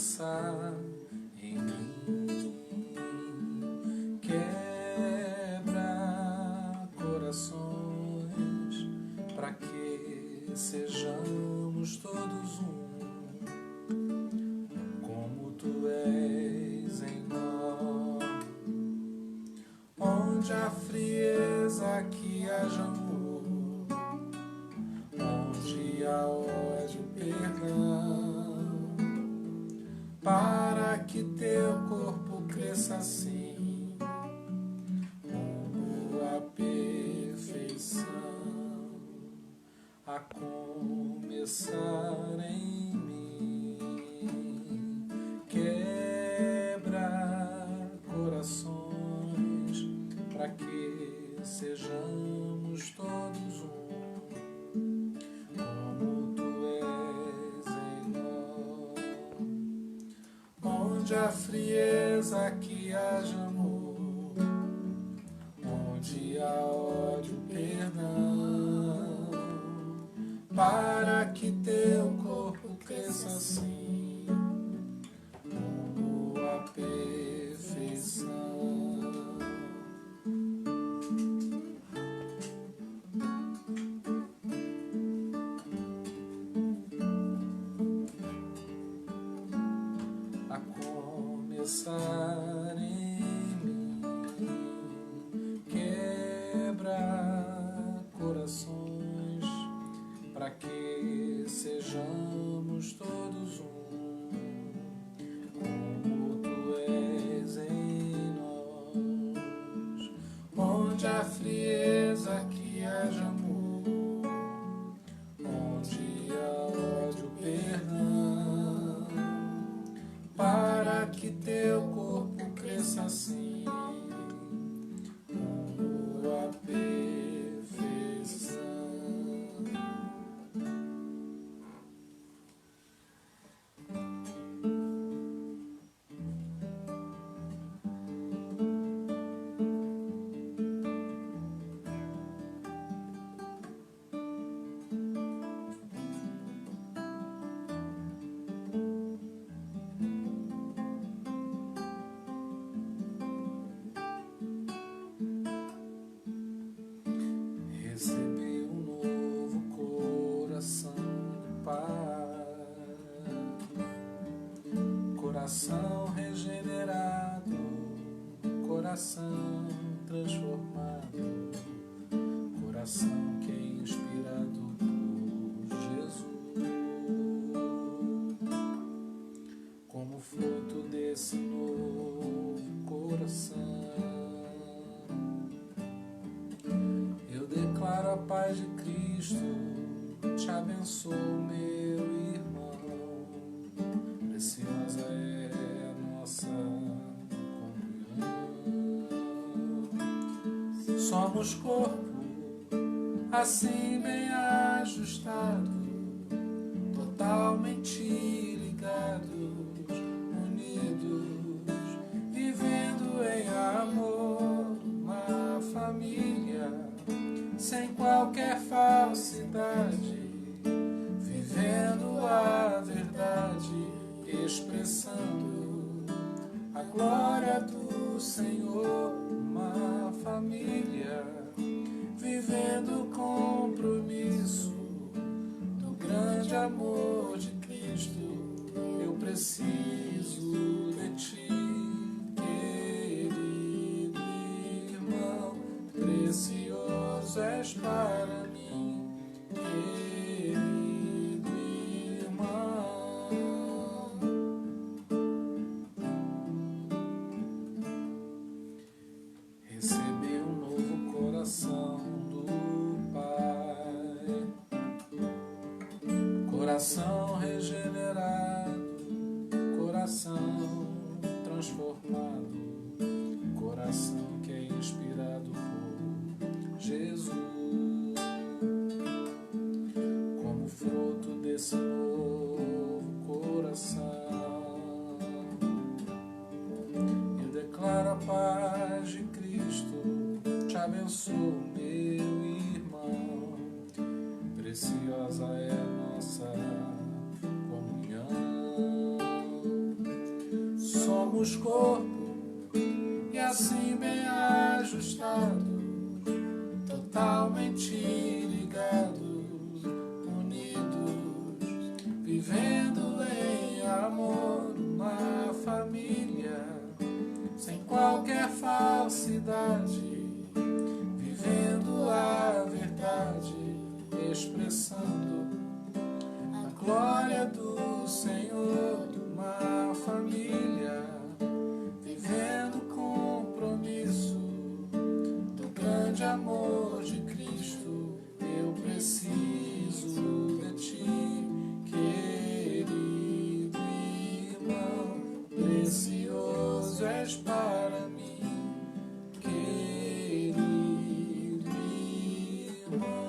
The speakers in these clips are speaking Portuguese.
começar em mim. Quebra corações para que sejamos todos um, como tu és em nós. Onde há frieza, que haja amor. Onde há ódio, perdão, para que teu corpo cresça assim, como a perfeição, a começar em mim. Quebra corações para que sejamos todos um, como tu és em nós. Onde há frieza, que haja amor. Onde há ódio, perdão, para que teu corpo cresça assim, como a perfeição. A começar em mim. Quebra corações para que sejamos todos um, como tu és em nós. Onde há frieza, que haja amor. Onde há ódio, perdão, para que teu corpo cresça assim, como a perfeição. Recebi um novo coração do Pai, coração regenerado, coração transformado, coração que é inspirado por Jesus. Como fruto desse novo coração, eu declaro a paz de Cristo, te abençoo, meu irmão. Preciosa é a nossa comunhão. Somos corpo, assim bem ajustado, totalmente ligados, unidos, vivendo em amor, uma família sem qualquer falsidade, vivendo a verdade, expressando a glória do Senhor. Uma família vivendo o compromisso do grande amor de Cristo. Eu preciso de ti, querido irmão, precioso és para mim, querido irmão. Recebi um novo coração do Pai, coração regenerado, coração transformado, coração que é inspirado por Jesus. Como fruto desse novo coração, eu declaro a paz de Cristo, te abençoo, meu irmão. Preciosa é a nossa comunhão. somos corpo, e assim bem ajustados, totalmente ligados, unidos, vivendo em amor, uma família, sem qualquer falsidade, vivendo a verdade, expressando a glória do Senhor, uma família, vivendo o compromisso do grande amor de Cristo. Eu preciso de ti, querido irmão, precioso és para mim, querido irmão.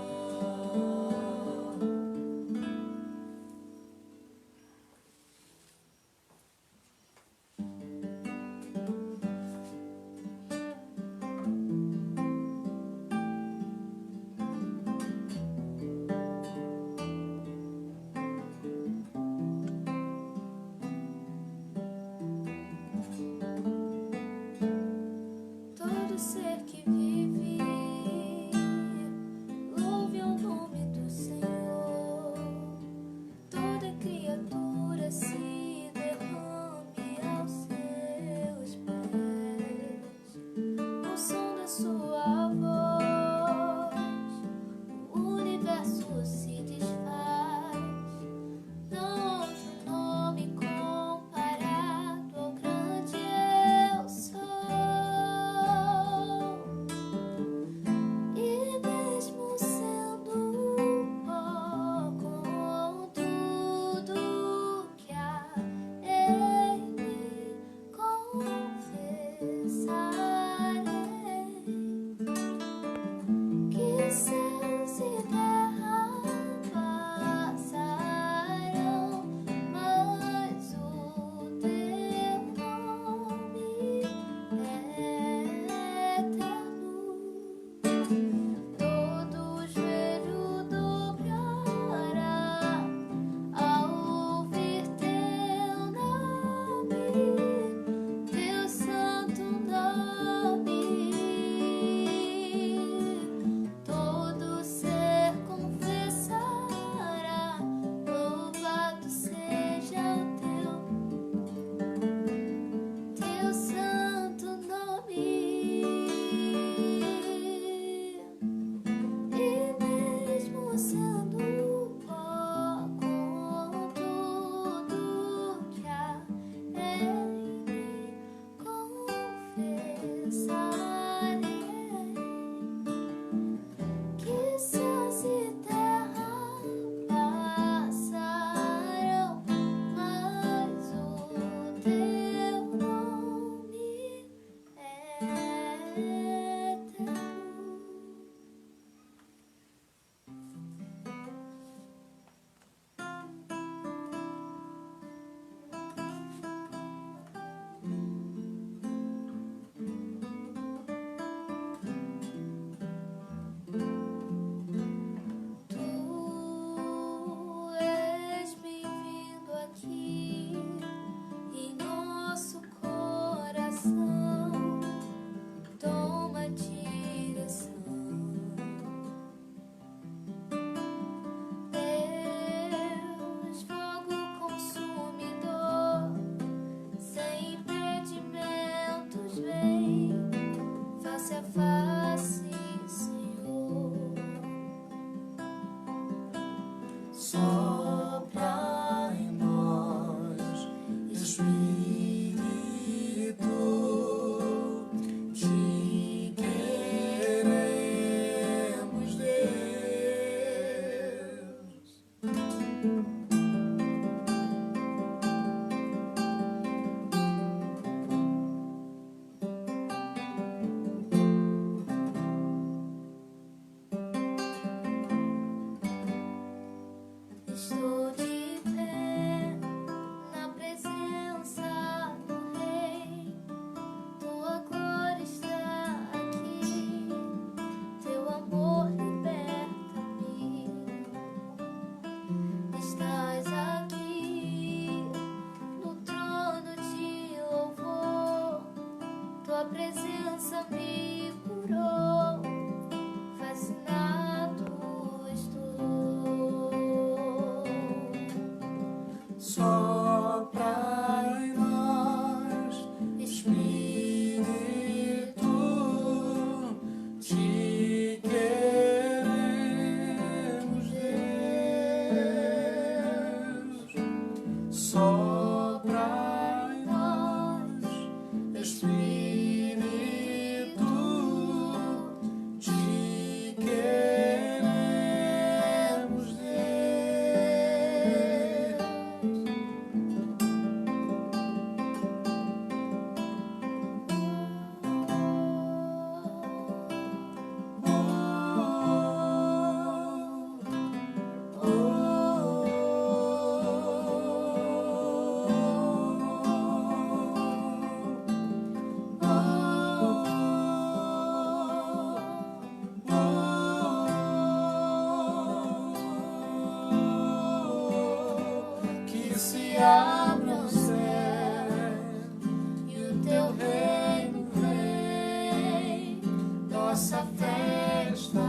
festa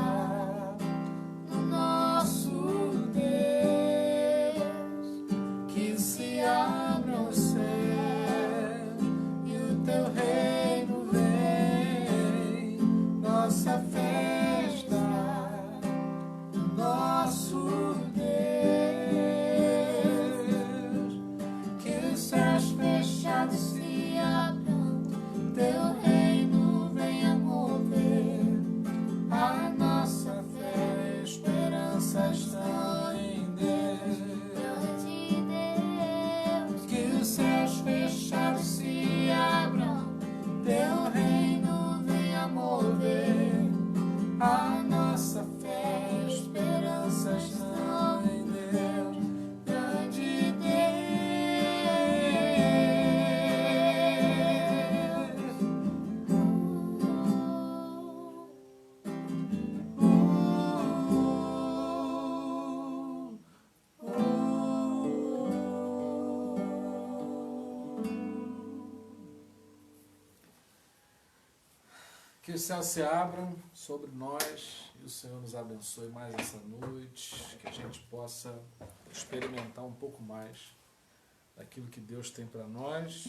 no nosso Deus, que se abra o céu e o teu reino vem. Nossa festa no nosso Deus, que os céus fechados se abram, teu reino venha mover. A nossa fé, esperança está em Deus. Que os céus fechados se abram, teu reino venha mover. A nossa fé, esperança está em Deus. Grande Deus. Que os céus se abram sobre nós e o Senhor nos abençoe mais essa noite, que a gente possa experimentar um pouco mais daquilo que Deus tem para nós.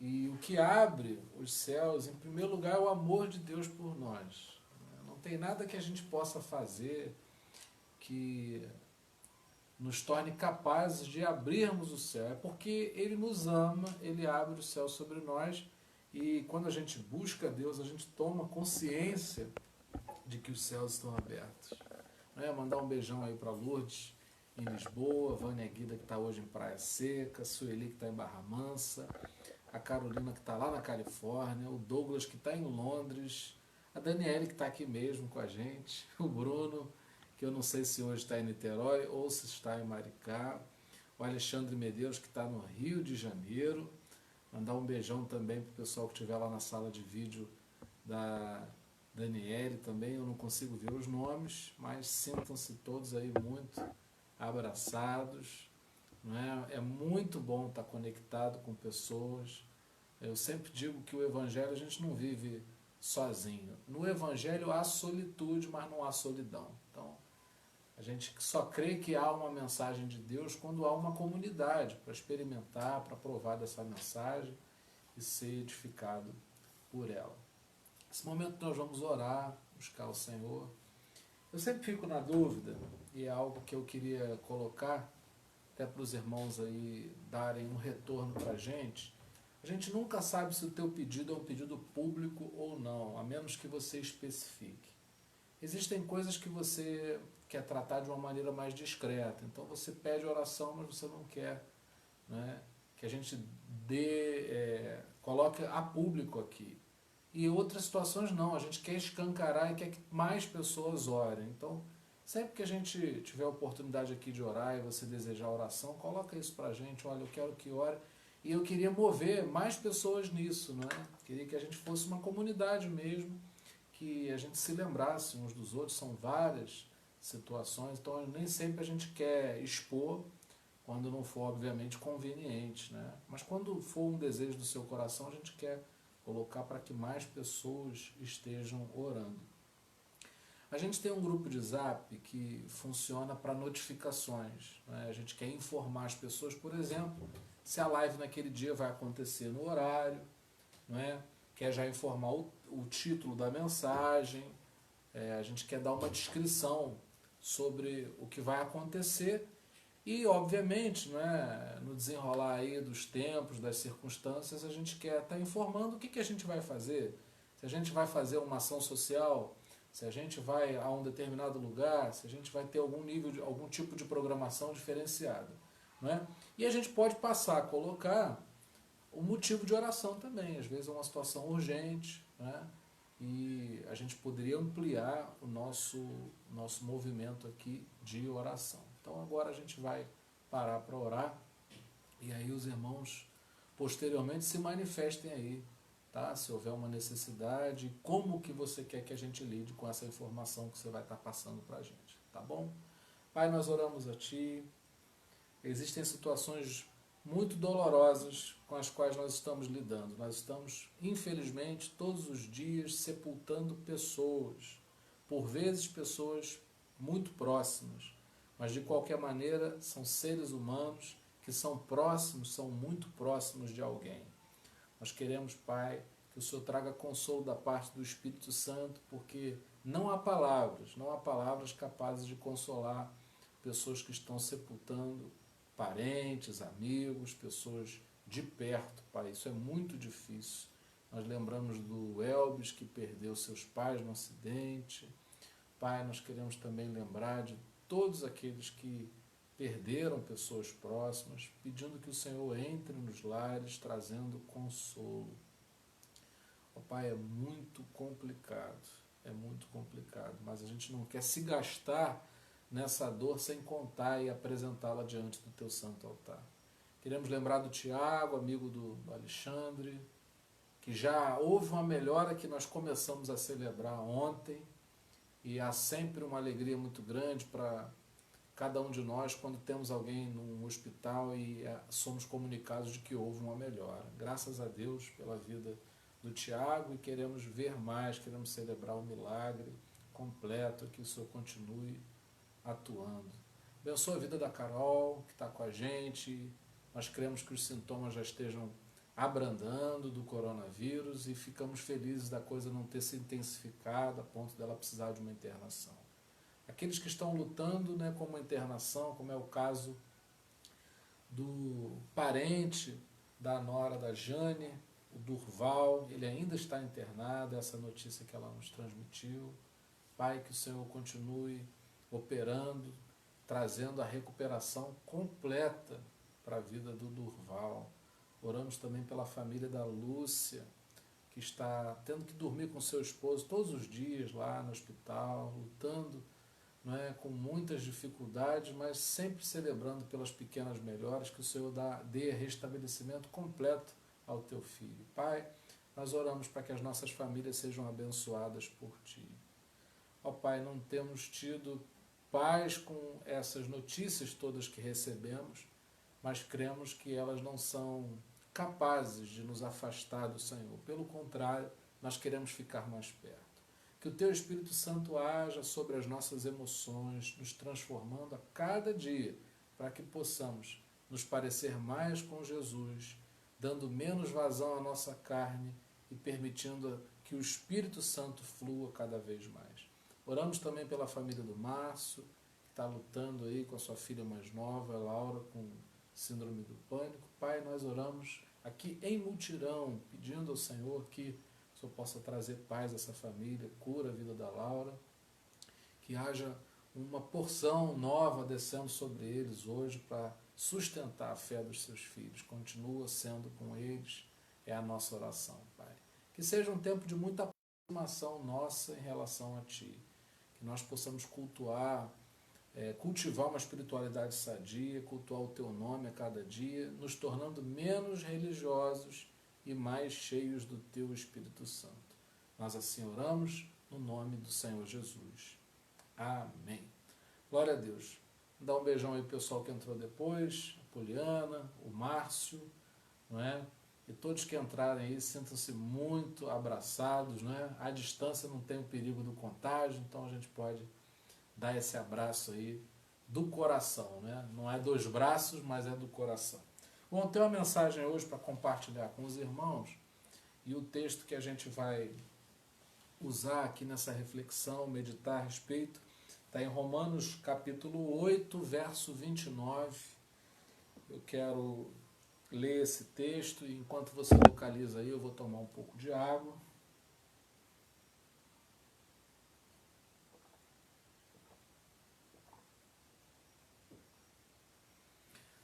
E o que abre os céus, em primeiro lugar, é o amor de Deus por nós. Não tem nada que a gente possa fazer que nos torne capazes de abrirmos o céu. É porque Ele nos ama, Ele abre o céu sobre nós. E quando a gente busca Deus, a gente toma consciência de que os céus estão abertos. Mandar um beijão aí para Lourdes, em Lisboa, Vânia Guida, que está hoje em Praia Seca, Sueli, que está em Barra Mansa, a Carolina, que está lá na Califórnia, o Douglas, que está em Londres, a Daniele, que está aqui mesmo com a gente, o Bruno, que eu não sei se hoje está em Niterói ou se está em Maricá, o Alexandre Medeiros, que está no Rio de Janeiro. Mandar um beijão também para o pessoal que estiver lá na sala de vídeo da Daniele também. Eu não consigo ver os nomes, mas sintam-se todos aí muito abraçados. Não é? É muito bom estar conectado com pessoas. Eu sempre digo que o Evangelho a gente não vive sozinho. No Evangelho há solitude, mas não há solidão. Então, a gente só crê que há uma mensagem de Deus quando há uma comunidade para experimentar, para provar dessa mensagem e ser edificado por ela. Nesse momento nós vamos orar, buscar o Senhor. Eu sempre fico na dúvida, e é algo que eu queria colocar, até para os irmãos aí darem um retorno para a gente. A gente nunca sabe se o teu pedido é um pedido público ou não, a menos que você especifique. Existem coisas que você quer tratar de uma maneira mais discreta. Então você pede oração, mas você não quer, né, que a gente coloque a público aqui. E outras situações não, a gente quer escancarar e quer que mais pessoas orem. Então, sempre que a gente tiver a oportunidade aqui de orar e você desejar oração, coloca isso pra gente, olha, eu quero que ore. E eu queria mover mais pessoas nisso, né? Queria que a gente fosse uma comunidade mesmo, que a gente se lembrasse uns dos outros, são várias situações, então nem sempre a gente quer expor quando não for obviamente conveniente, né? Mas quando for um desejo do seu coração, a gente quer colocar para que mais pessoas estejam orando. A gente tem um grupo de Zap que funciona para notificações, né? A gente quer informar as pessoas, por exemplo, se a live naquele dia vai acontecer no horário, não é? Quer já informar o título da mensagem, a gente quer dar uma descrição sobre o que vai acontecer e, obviamente, né, no desenrolar aí dos tempos, das circunstâncias, a gente quer estar informando o que a gente vai fazer, se a gente vai fazer uma ação social, se a gente vai a um determinado lugar, se a gente vai ter algum tipo de programação diferenciada, não é? E a gente pode passar a colocar o motivo de oração também, às vezes é uma situação urgente, né? E a gente poderia ampliar o nosso movimento aqui de oração. Então agora a gente vai parar para orar e aí os irmãos posteriormente se manifestem aí, tá? Se houver uma necessidade, como que você quer que a gente lide com essa informação que você vai estar passando para a gente, tá bom? Pai, nós oramos a Ti. Existem situações muito dolorosas com as quais nós estamos lidando. Nós estamos, infelizmente, todos os dias sepultando pessoas, por vezes pessoas muito próximas, mas de qualquer maneira são seres humanos que são próximos, são muito próximos de alguém. Nós queremos, Pai, que o Senhor traga consolo da parte do Espírito Santo, porque não há palavras capazes de consolar pessoas que estão sepultando parentes, amigos, pessoas de perto, Pai. Isso é muito difícil. Nós lembramos do Elvis, que perdeu seus pais no acidente. Pai, nós queremos também lembrar de todos aqueles que perderam pessoas próximas, pedindo que o Senhor entre nos lares, trazendo consolo. Oh, Pai, é muito complicado, mas a gente não quer se gastar nessa dor sem contar e apresentá-la diante do Teu santo altar. Queremos lembrar do Tiago, amigo do Alexandre, que já houve uma melhora que nós começamos a celebrar ontem, e há sempre uma alegria muito grande para cada um de nós quando temos alguém num hospital e somos comunicados de que houve uma melhora. Graças a Deus pela vida do Tiago, e queremos ver mais, queremos celebrar o milagre completo, que o Senhor continue atuando. Abençoa a vida da Carol, que está com a gente. Nós cremos que os sintomas já estejam abrandando do coronavírus e ficamos felizes da coisa não ter se intensificado a ponto dela precisar de uma internação. Aqueles que estão lutando, né, com uma internação, como é o caso do parente da nora da Jane, o Durval, ele ainda está internado, essa notícia que ela nos transmitiu. Pai, que o Senhor continue operando, trazendo a recuperação completa para a vida do Durval. Oramos também pela família da Lúcia, que está tendo que dormir com seu esposo todos os dias lá no hospital, lutando, não é, com muitas dificuldades, mas sempre celebrando pelas pequenas melhoras, que o Senhor dê restabelecimento completo ao teu filho. Pai, nós oramos para que as nossas famílias sejam abençoadas por Ti. Ó Pai, não temos tido paz com essas notícias todas que recebemos, mas cremos que elas não são capazes de nos afastar do Senhor. Pelo contrário, nós queremos ficar mais perto. Que o Teu Espírito Santo haja sobre as nossas emoções, nos transformando a cada dia, para que possamos nos parecer mais com Jesus, dando menos vazão à nossa carne e permitindo que o Espírito Santo flua cada vez mais. Oramos também pela família do Márcio, que está lutando aí com a sua filha mais nova, Laura, com síndrome do pânico. Pai, nós oramos aqui em mutirão, pedindo ao Senhor que o Senhor possa trazer paz a essa família, cura a vida da Laura, que haja uma porção nova descendo sobre eles hoje para sustentar a fé dos seus filhos. Continua sendo com eles, é a nossa oração, Pai. Que seja um tempo de muita aproximação nossa em relação a Ti, que nós possamos cultuar, cultivar uma espiritualidade sadia, cultuar o Teu nome a cada dia, nos tornando menos religiosos e mais cheios do Teu Espírito Santo. Nós assim oramos no nome do Senhor Jesus. Amém. Glória a Deus. Dá um beijão aí pro pessoal que entrou depois, a Poliana, o Márcio, não é? E todos que entrarem aí, sintam-se muito abraçados, não é? À distância não tem o perigo do contágio, então a gente pode dar esse abraço aí do coração, né? Não é dos braços, mas é do coração. Bom, tem uma mensagem hoje para compartilhar com os irmãos, e o texto que a gente vai usar aqui nessa reflexão, meditar a respeito, está em Romanos capítulo 8, verso 29. Eu quero ler esse texto e enquanto você localiza aí, eu vou tomar um pouco de água.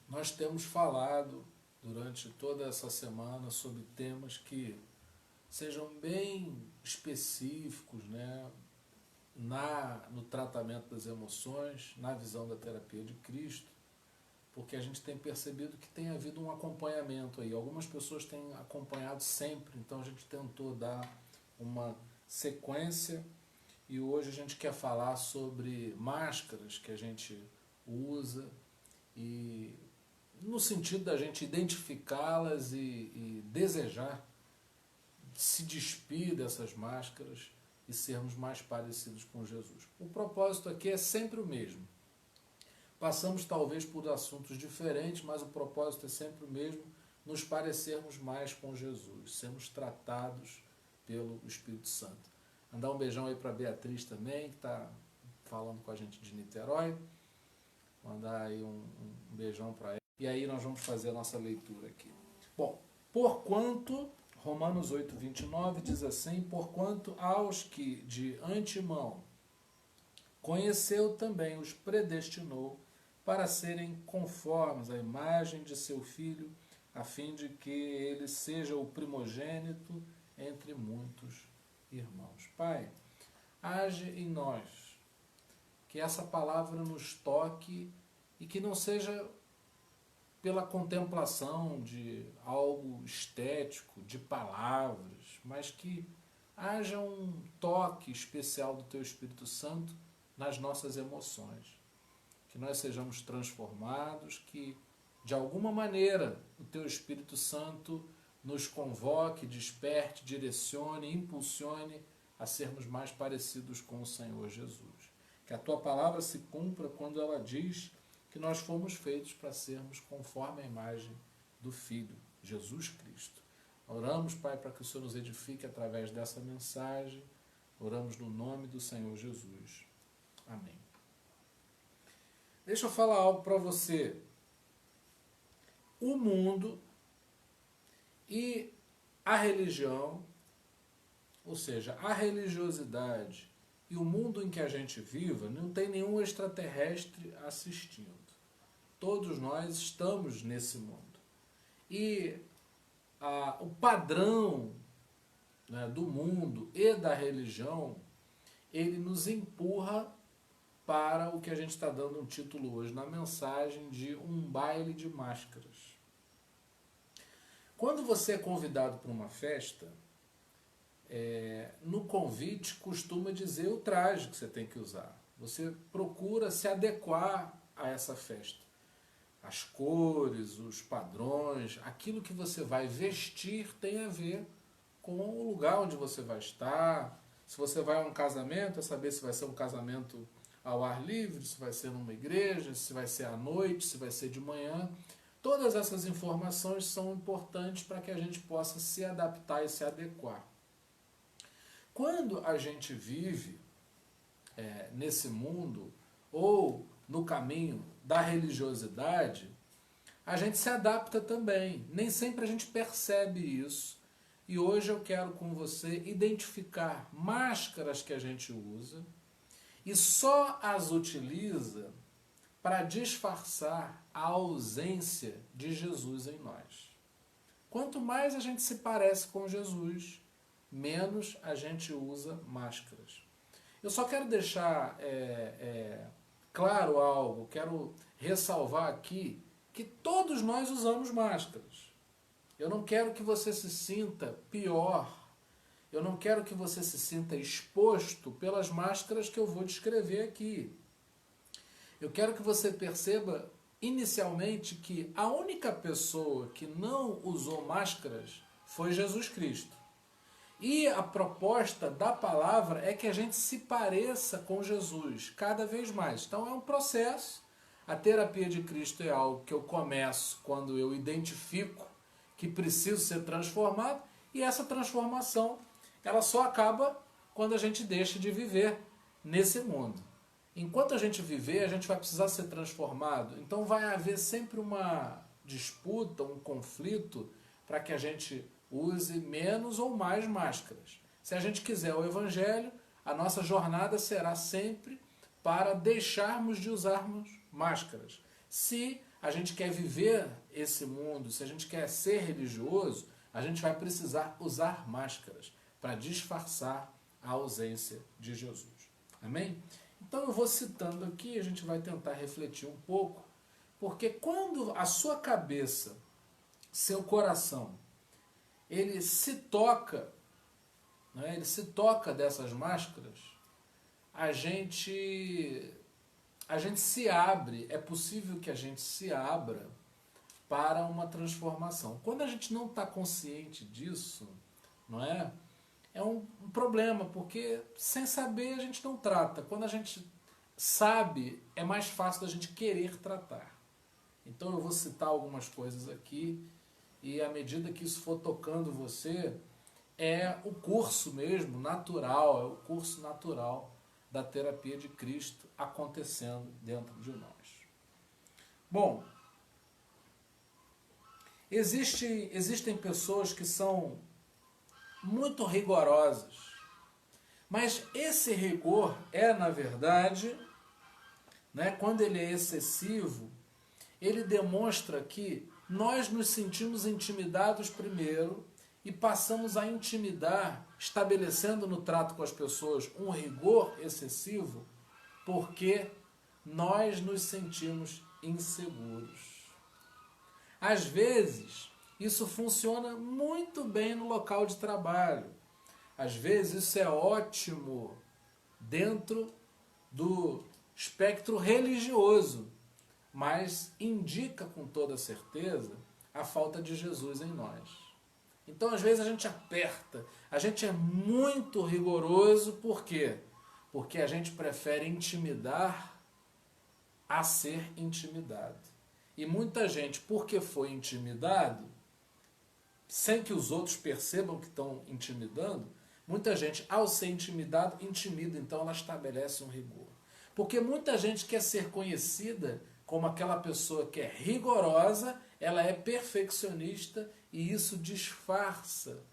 Nós temos falado durante toda essa semana sobre temas que sejam bem específicos, né, no tratamento das emoções, na visão da terapia de Cristo, porque a gente tem percebido que tem havido um acompanhamento aí. Algumas pessoas têm acompanhado sempre, então a gente tentou dar uma sequência e hoje a gente quer falar sobre máscaras que a gente usa e no sentido da gente identificá-las e desejar se despir dessas máscaras e sermos mais parecidos com Jesus. O propósito aqui é sempre o mesmo. Passamos talvez por assuntos diferentes, mas o propósito é sempre o mesmo, nos parecermos mais com Jesus, sermos tratados pelo Espírito Santo. Mandar um beijão aí para a Beatriz também, que está falando com a gente de Niterói. Mandar aí um beijão para ela. E aí nós vamos fazer a nossa leitura aqui. Bom, porquanto, Romanos 8, 29 diz assim, porquanto aos que de antemão conheceu também os predestinou para serem conformes à imagem de seu Filho, a fim de que ele seja o primogênito entre muitos irmãos. Pai, age em nós, que essa palavra nos toque e que não seja pela contemplação de algo estético, de palavras, mas que haja um toque especial do Teu Espírito Santo nas nossas emoções. Que nós sejamos transformados, que de alguma maneira o Teu Espírito Santo nos convoque, desperte, direcione, impulsione a sermos mais parecidos com o Senhor Jesus. Que a Tua palavra se cumpra quando ela diz que nós fomos feitos para sermos conforme a imagem do Filho, Jesus Cristo. Oramos, Pai, para que o Senhor nos edifique através dessa mensagem. Oramos no nome do Senhor Jesus. Amém. Deixa eu falar algo para você. O mundo e a religião, ou seja, a religiosidade e o mundo em que a gente vive, não tem nenhum extraterrestre assistindo. Todos nós estamos nesse mundo. E o padrão, né, do mundo e da religião, ele nos empurra para o que a gente está dando um título hoje na mensagem de um baile de máscaras. Quando você é convidado para uma festa, no convite costuma dizer o traje que você tem que usar. Você procura se adequar a essa festa. As cores, os padrões, aquilo que você vai vestir tem a ver com o lugar onde você vai estar. Se você vai a um casamento, é saber se vai ser um casamento ao ar livre, se vai ser numa igreja, se vai ser à noite, se vai ser de manhã. Todas essas informações são importantes para que a gente possa se adaptar e se adequar. Quando a gente vive nesse mundo, ou no caminho da religiosidade, a gente se adapta também. Nem sempre a gente percebe isso. E hoje eu quero com você identificar máscaras que a gente usa e só as utiliza para disfarçar a ausência de Jesus em nós. Quanto mais a gente se parece com Jesus, menos a gente usa máscaras. Eu só quero deixar claro algo, quero ressalvar aqui que todos nós usamos máscaras. Eu não quero que você se sinta pior, eu não quero que você se sinta exposto pelas máscaras que eu vou descrever aqui. Eu quero que você perceba inicialmente que a única pessoa que não usou máscaras foi Jesus Cristo. E a proposta da palavra é que a gente se pareça com Jesus cada vez mais. Então é um processo. A terapia de Cristo é algo que eu começo quando eu identifico que preciso ser transformado, e essa transformação ela só acaba quando a gente deixa de viver nesse mundo. Enquanto a gente viver, a gente vai precisar ser transformado. Então vai haver sempre uma disputa, um conflito para que a gente use menos ou mais máscaras. Se a gente quiser o Evangelho, a nossa jornada será sempre para deixarmos de usarmos máscaras. Se a gente quer viver esse mundo, se a gente quer ser religioso, a gente vai precisar usar máscaras para disfarçar a ausência de Jesus. Amém? Então eu vou citando aqui, a gente vai tentar refletir um pouco, porque quando a sua cabeça, seu coração, ele se toca, né, ele se toca dessas máscaras, a gente se abre, é possível que a gente se abra para uma transformação. Quando a gente não está consciente disso, não é? É um problema, porque sem saber a gente não trata. Quando a gente sabe, é mais fácil da gente querer tratar. Então eu vou citar algumas coisas aqui, e à medida que isso for tocando você, é o curso mesmo, natural, é o curso natural da terapia de Cristo acontecendo dentro de nós. Bom, existem pessoas que são muito rigorosas, mas esse rigor é, na verdade, né, quando ele é excessivo, ele demonstra que nós nos sentimos intimidados primeiro e passamos a intimidar, estabelecendo no trato com as pessoas um rigor excessivo, porque nós nos sentimos inseguros. Às vezes, isso funciona muito bem no local de trabalho. Às vezes, isso é ótimo dentro do espectro religioso, mas indica com toda certeza a falta de Jesus em nós. Então, às vezes, a gente aperta, a gente é muito rigoroso, por quê? Porque a gente prefere intimidar a ser intimidado. E muita gente, porque foi intimidado, sem que os outros percebam que estão intimidando, muita gente, ao ser intimidado, intimida, então ela estabelece um rigor. Porque muita gente quer ser conhecida como aquela pessoa que é rigorosa, ela é perfeccionista e isso disfarça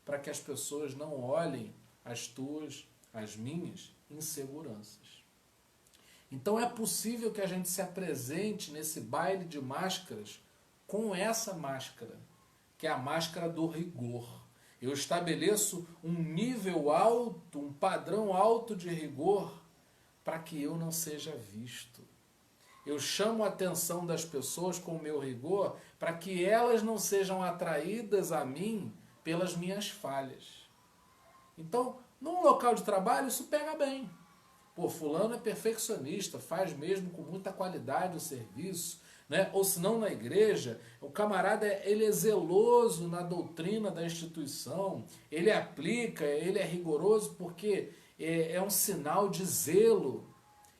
para que as pessoas não olhem as tuas, as minhas inseguranças. Então é possível que a gente se apresente nesse baile de máscaras com essa máscara, que é a máscara do rigor. Eu estabeleço um nível alto, um padrão alto de rigor para que eu não seja visto. Eu chamo a atenção das pessoas com o meu rigor para que elas não sejam atraídas a mim pelas minhas falhas. Então, num local de trabalho, isso pega bem. Pô, fulano é perfeccionista, faz mesmo com muita qualidade o serviço, né? Ou se não na igreja, o camarada ele é zeloso na doutrina da instituição, ele aplica, ele é rigoroso porque é um sinal de zelo.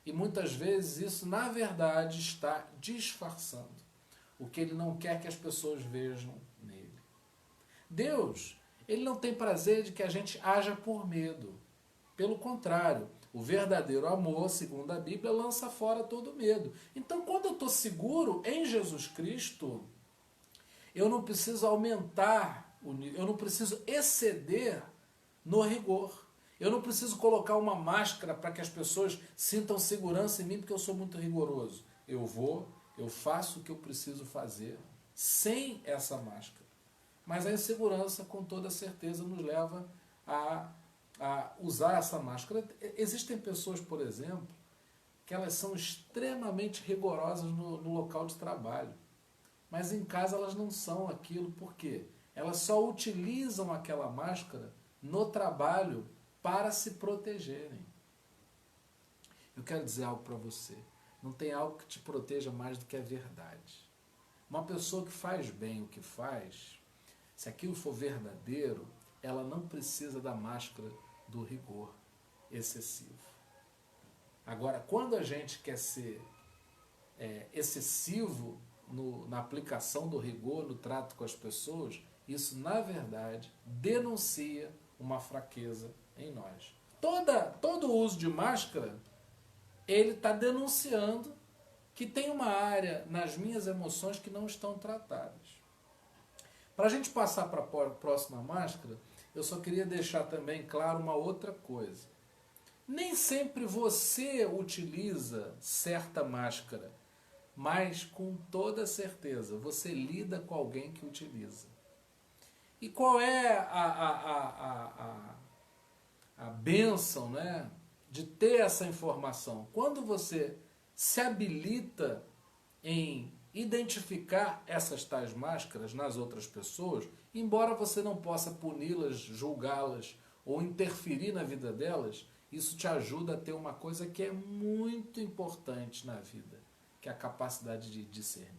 E muitas vezes isso, na verdade, está disfarçando o que ele não quer que as pessoas vejam nele. Deus, ele não tem prazer de que a gente haja por medo. Pelo contrário, o verdadeiro amor, segundo a Bíblia, lança fora todo medo. Então, quando eu estou seguro em Jesus Cristo, eu não preciso aumentar, eu não preciso exceder no rigor. Eu não preciso colocar uma máscara para que as pessoas sintam segurança em mim porque eu sou muito rigoroso. Eu faço o que eu preciso fazer sem essa máscara. Mas a insegurança, com toda certeza, nos leva a usar essa máscara. Existem pessoas, por exemplo, que elas são extremamente rigorosas no local de trabalho. Mas em casa elas não são aquilo. Por quê? Elas só utilizam aquela máscara no trabalho para se protegerem. Eu quero dizer algo para você. Não tem algo que te proteja mais do que a verdade. Uma pessoa que faz bem o que faz, se aquilo for verdadeiro, ela não precisa da máscara do rigor excessivo. Agora, quando a gente quer ser excessivo na aplicação do rigor, no trato com as pessoas, isso, na verdade, denuncia uma fraqueza em nós. Todo o uso de máscara, ele está denunciando que tem uma área nas minhas emoções que não estão tratadas. Para a gente passar para a próxima máscara, eu só queria deixar também claro uma outra coisa. Nem sempre você utiliza certa máscara, mas com toda certeza você lida com alguém que utiliza. E qual é a bênção, né, de ter essa informação? Quando você se habilita em identificar essas tais máscaras nas outras pessoas, embora você não possa puni-las, julgá-las ou interferir na vida delas, isso te ajuda a ter uma coisa que é muito importante na vida, que é a capacidade de discernir.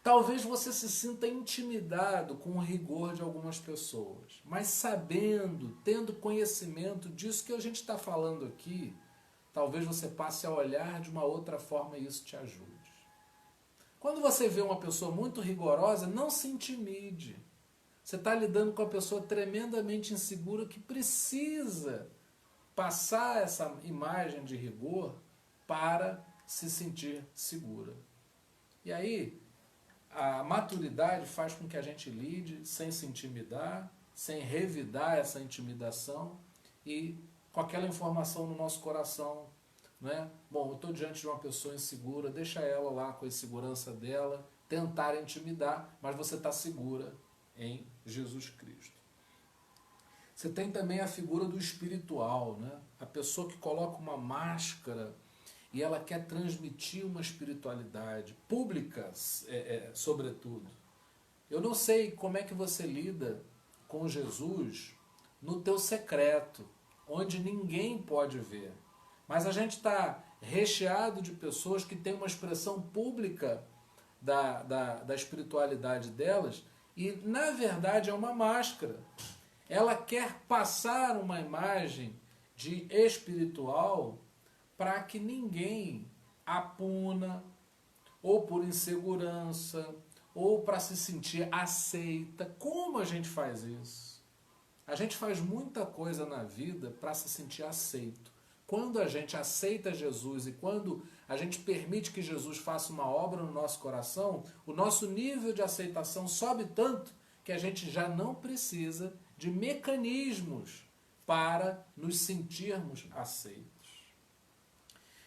Talvez você se sinta intimidado com o rigor de algumas pessoas, mas sabendo, tendo conhecimento disso que a gente está falando aqui, talvez você passe a olhar de uma outra forma e isso te ajude. Quando você vê uma pessoa muito rigorosa, não se intimide. Você está lidando com uma pessoa tremendamente insegura que precisa passar essa imagem de rigor para se sentir segura. E aí, a maturidade faz com que a gente lide sem se intimidar, sem revidar essa intimidação e com aquela informação no nosso coração, né? Bom, eu estou diante de uma pessoa insegura, deixa ela lá com a insegurança dela, tentar intimidar, mas você está segura em Jesus Cristo. Você tem também a figura do espiritual, né? A pessoa que coloca uma máscara e ela quer transmitir uma espiritualidade pública, sobretudo. Eu não sei como é que você lida com Jesus no teu secreto, onde ninguém pode ver. Mas a gente está recheado de pessoas que têm uma expressão pública da espiritualidade delas e, na verdade, é uma máscara. Ela quer passar uma imagem de espiritual para que ninguém a puna, ou por insegurança, ou para se sentir aceita. Como a gente faz isso? A gente faz muita coisa na vida para se sentir aceito. Quando a gente aceita Jesus e quando a gente permite que Jesus faça uma obra no nosso coração, o nosso nível de aceitação sobe tanto que a gente já não precisa de mecanismos para nos sentirmos aceitos.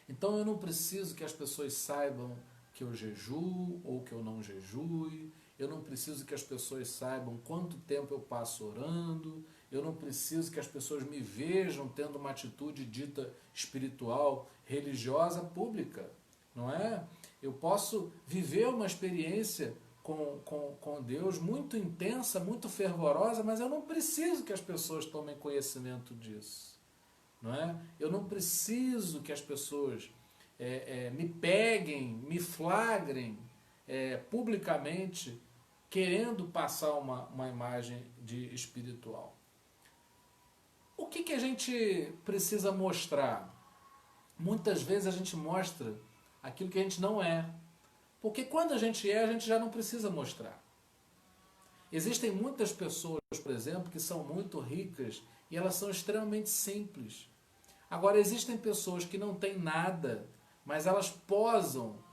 Então eu não preciso que as pessoas saibam que eu jejuo ou que eu não jejue, eu não preciso que as pessoas saibam quanto tempo eu passo orando, eu não preciso que as pessoas me vejam tendo uma atitude dita espiritual, religiosa, pública, não é? Eu posso viver uma experiência com Deus muito intensa, muito fervorosa, mas eu não preciso que as pessoas tomem conhecimento disso. Não é? Eu não preciso que as pessoas me peguem, me flagrem publicamente, querendo passar uma imagem de espiritual. O que a gente precisa mostrar? Muitas vezes a gente mostra aquilo que a gente não é. Porque quando a gente já não precisa mostrar. Existem muitas pessoas, por exemplo, que são muito ricas e elas são extremamente simples. Agora, existem pessoas que não têm nada, mas elas posam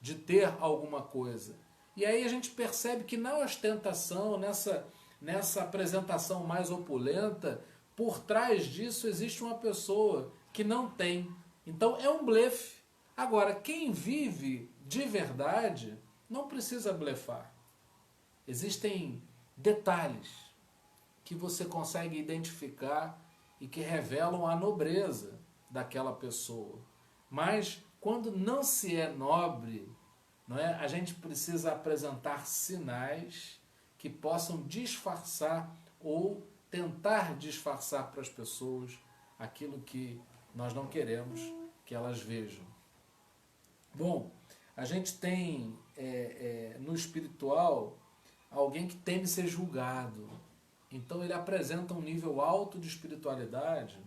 de ter alguma coisa. E aí a gente percebe que na ostentação, nessa apresentação mais opulenta, por trás disso existe uma pessoa que não tem. Então é um blefe. Agora, quem vive de verdade não precisa blefar. Existem detalhes que você consegue identificar e que revelam a nobreza daquela pessoa. Mas quando não se é nobre, não é, a gente precisa apresentar sinais que possam disfarçar ou tentar disfarçar para as pessoas aquilo que nós não queremos que elas vejam. Bom, a gente tem no espiritual alguém que teme ser julgado. Então ele apresenta um nível alto de espiritualidade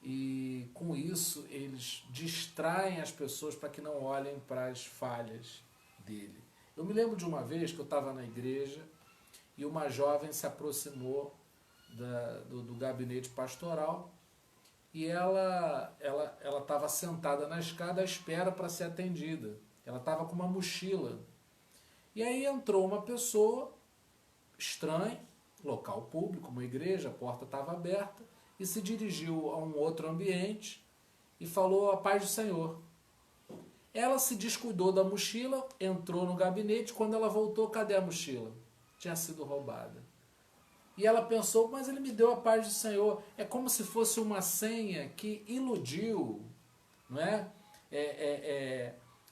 e com isso eles distraem as pessoas para que não olhem para as falhas dele. Eu me lembro de uma vez que eu estava na igreja e uma jovem se aproximou do gabinete pastoral e ela estava sentada na escada à espera para ser atendida. Ela estava com uma mochila. E aí entrou uma pessoa estranha, local público, uma igreja, a porta estava aberta, e se dirigiu a um outro ambiente e falou a paz do Senhor. Ela se descuidou da mochila, entrou no gabinete, quando ela voltou, cadê a mochila? Tinha sido roubada. E ela pensou, mas ele me deu a paz do Senhor. É como se fosse uma senha que iludiu, não é?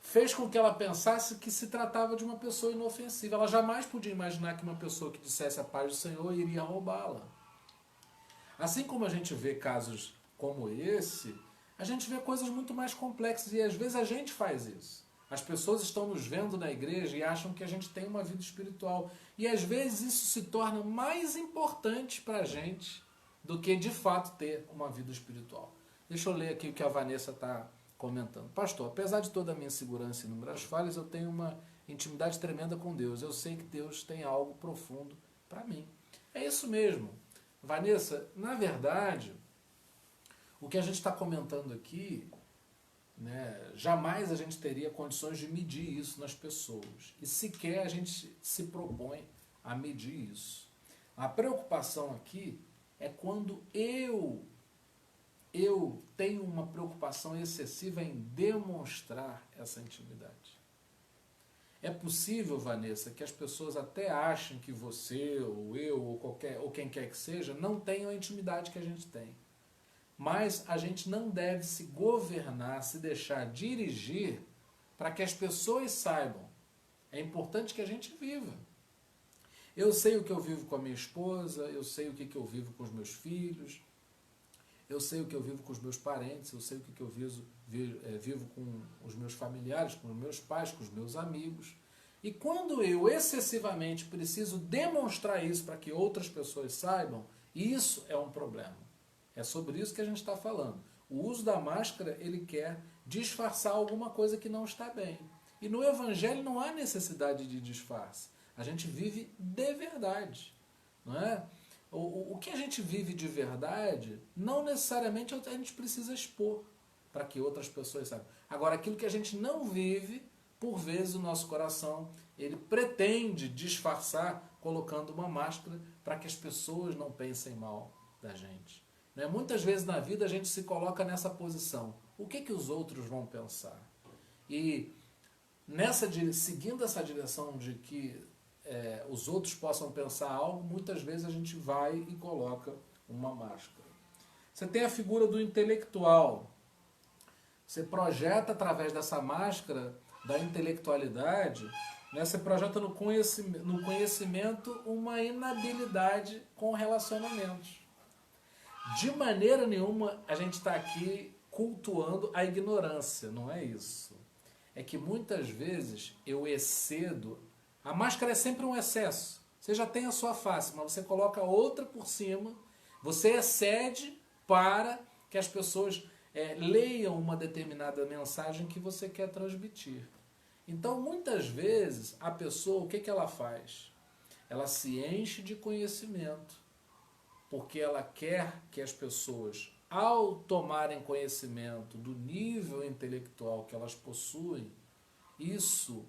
Fez com que ela pensasse que se tratava de uma pessoa inofensiva. Ela jamais podia imaginar que uma pessoa que dissesse a paz do Senhor iria roubá-la. Assim como a gente vê casos como esse, a gente vê coisas muito mais complexas e às vezes a gente faz isso. As pessoas estão nos vendo na igreja e acham que a gente tem uma vida espiritual. E às vezes isso se torna mais importante para a gente do que de fato ter uma vida espiritual. Deixa eu ler aqui o que a Vanessa está comentando. Pastor, apesar de toda a minha segurança e inúmeras falhas, eu tenho uma intimidade tremenda com Deus. Eu sei que Deus tem algo profundo para mim. É isso mesmo. Vanessa, na verdade, o que a gente está comentando aqui, né, jamais a gente teria condições de medir isso nas pessoas. E sequer a gente se propõe a medir isso. A preocupação aqui é quando eu tenho uma preocupação excessiva em demonstrar essa intimidade. É possível, Vanessa, que as pessoas até achem que você, ou eu, ou quem quer que seja, não tenham a intimidade que a gente tem. Mas a gente não deve se governar, se deixar dirigir para que as pessoas saibam. É importante que a gente viva. Eu sei o que eu vivo com a minha esposa, eu sei o que eu vivo com os meus filhos, eu sei o que eu vivo com os meus parentes, eu sei o que eu vivo com os meus familiares, com os meus pais, com os meus amigos. E quando eu excessivamente preciso demonstrar isso para que outras pessoas saibam, isso é um problema. É sobre isso que a gente está falando. O uso da máscara, ele quer disfarçar alguma coisa que não está bem. E no Evangelho não há necessidade de disfarce. A gente vive de verdade. Não é? O que a gente vive de verdade, não necessariamente a gente precisa expor para que outras pessoas saibam. Agora, aquilo que a gente não vive, por vezes o nosso coração, ele pretende disfarçar colocando uma máscara para que as pessoas não pensem mal da gente. Né? Muitas vezes na vida a gente se coloca nessa posição. O que os outros vão pensar? E seguindo essa direção de que os outros possam pensar algo, muitas vezes a gente vai e coloca uma máscara. Você tem a figura do intelectual. Você projeta através dessa máscara da intelectualidade, né, você projeta no conhecimento uma inabilidade com relacionamentos. De maneira nenhuma a gente está aqui cultuando a ignorância, não é isso. É que muitas vezes eu excedo. A máscara é sempre um excesso. Você já tem a sua face, mas você coloca outra por cima, você excede para que as pessoas leiam uma determinada mensagem que você quer transmitir. Então, muitas vezes, a pessoa, o que ela faz? Ela se enche de conhecimento, porque ela quer que as pessoas, ao tomarem conhecimento do nível intelectual que elas possuem, isso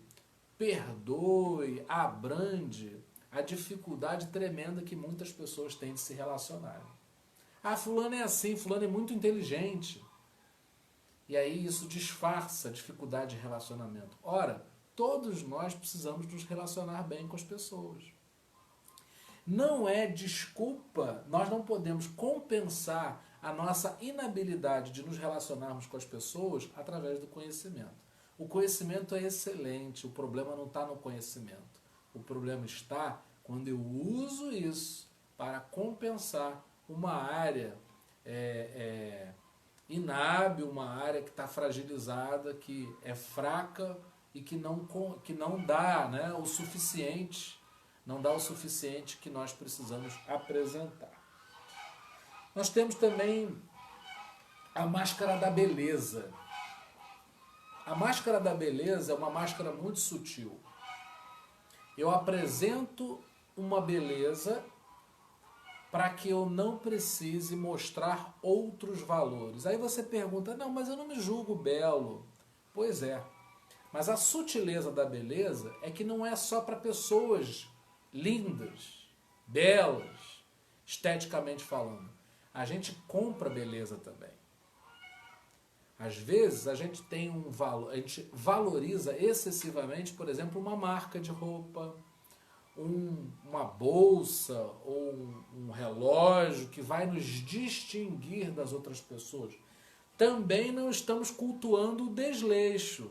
perdoe, abrande a dificuldade tremenda que muitas pessoas têm de se relacionar. Ah, fulano é assim, fulano é muito inteligente. E aí isso disfarça a dificuldade de relacionamento. Ora, todos nós precisamos nos relacionar bem com as pessoas. Não é desculpa, nós não podemos compensar a nossa inabilidade de nos relacionarmos com as pessoas através do conhecimento. O conhecimento é excelente, o problema não está no conhecimento. O problema está quando eu uso isso para compensar uma área inábil, uma área que está fragilizada, que é fraca e que não dá, né, o suficiente, não dá o suficiente que nós precisamos apresentar. Nós temos também a máscara da beleza. A máscara da beleza é uma máscara muito sutil. Eu apresento uma beleza para que eu não precise mostrar outros valores. Aí você pergunta, não, mas eu não me julgo belo. Pois é, mas a sutileza da beleza é que não é só para pessoas lindas, belas, esteticamente falando. A gente compra beleza também. Às vezes a gente tem um valor, a gente valoriza excessivamente, por exemplo, uma marca de roupa, uma bolsa ou um relógio que vai nos distinguir das outras pessoas. Também não estamos cultuando o desleixo.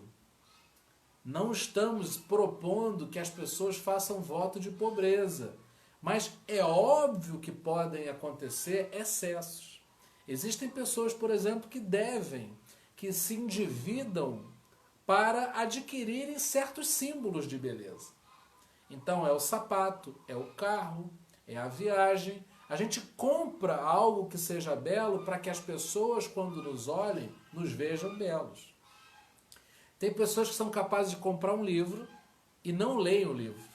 Não estamos propondo que as pessoas façam voto de pobreza. Mas é óbvio que podem acontecer excessos. Existem pessoas, por exemplo, que se endividam para adquirirem certos símbolos de beleza. Então é o sapato, é o carro, é a viagem. A gente compra algo que seja belo para que as pessoas, quando nos olhem, nos vejam belos. Tem pessoas que são capazes de comprar um livro e não leem o livro.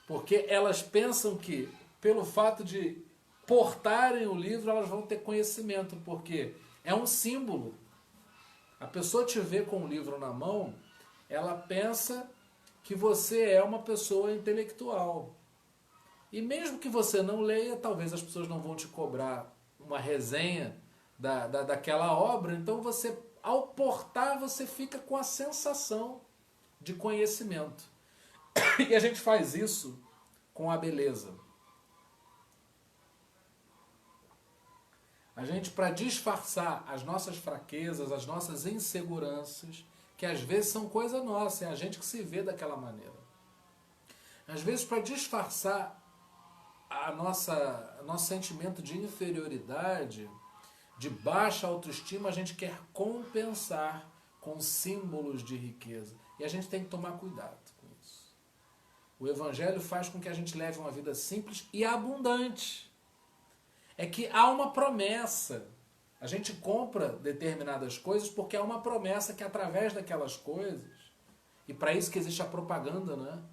Porque elas pensam que, pelo fato de portarem o livro, elas vão ter conhecimento, porque é um símbolo. A pessoa te vê com o livro na mão, ela pensa que você é uma pessoa intelectual. E mesmo que você não leia, talvez as pessoas não vão te cobrar uma resenha daquela obra, então você, ao portar, você fica com a sensação de conhecimento. E a gente faz isso com a beleza. A gente, para disfarçar as nossas fraquezas, as nossas inseguranças, que às vezes são coisa nossa, é a gente que se vê daquela maneira. Às vezes, para disfarçar nosso sentimento de inferioridade, de baixa autoestima, a gente quer compensar com símbolos de riqueza. E a gente tem que tomar cuidado com isso. O Evangelho faz com que a gente leve uma vida simples e abundante. É que há uma promessa. A gente compra determinadas coisas porque há uma promessa que através daquelas coisas, e para isso que existe a propaganda, né?